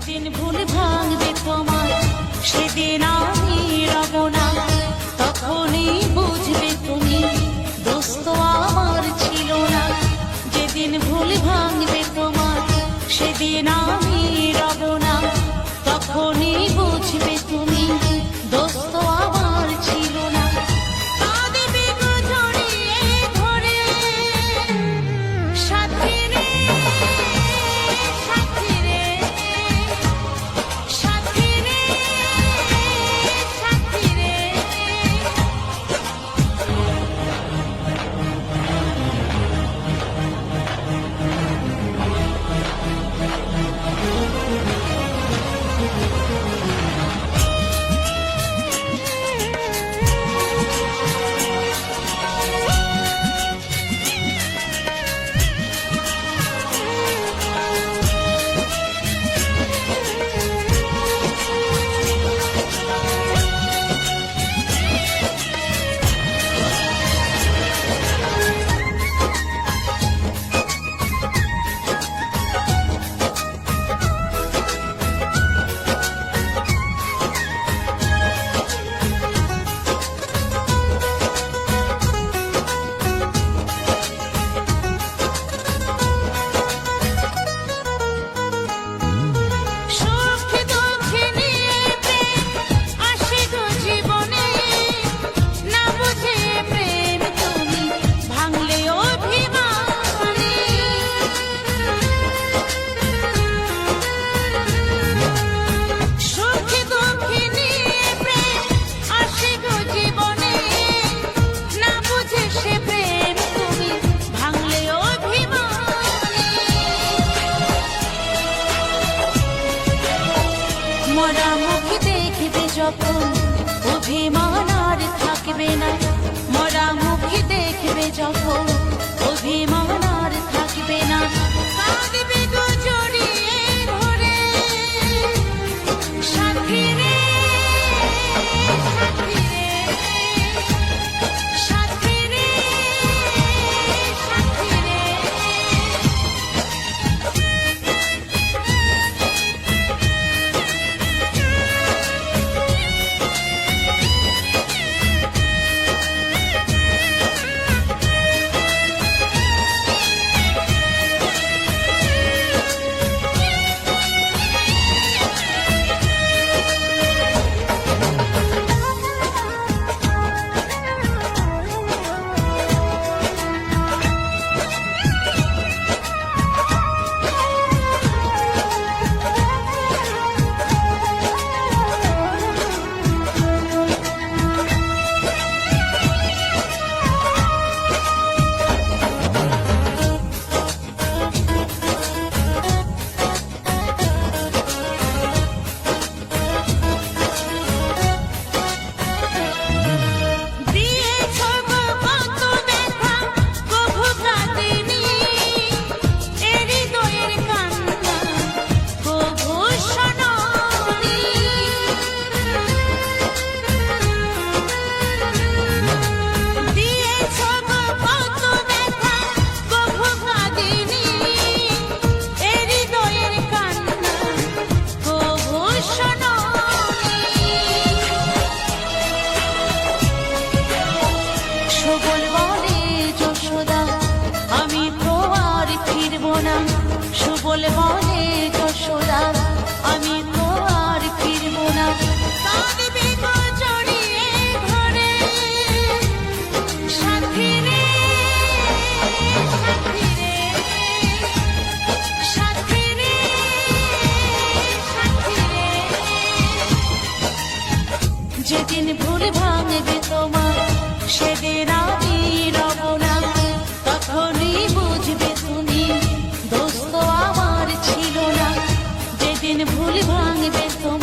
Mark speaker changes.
Speaker 1: যেদিন ভুল ভাঙবে তোমার সেদিন আমি রব না, তখনই বুঝবে তুমি দোষ তো আমার ছিল না। যেদিন ভুল ভাঙবে তোমার সেদিন আমি রব না, তখনই বুঝবে তুমি দোষ তো আমার ছিল না। কাঁদবে গো জড়িয়ে ধরে সাথী রে, সাথী রে, সাথী রে, সাথী রে। মরা মুখ দেখবে যখন অভিমান আর থাকবে না, মরা মুখ দেখবে যখন অভিমান আর থাকবে না। কাঁদবে গো জড়িয়ে ধরে সাথী রে, সাথী রে, সাথী রে, সাথী রে। সুবল বলে যশোদা আমি তো আর ফিরবো না। কাঁদবে গো জড়িয়ে ধরে সাথী রে, সাথী রে, সাথী রে, সাথী রে। যেদিন ভুল ভাঙবে তোমার সেদিন আমি রব না, তখনই বুঝবে তুমি দোষ তো আমার ছিল না। যেদিন ভুল ভাঙবে তোমার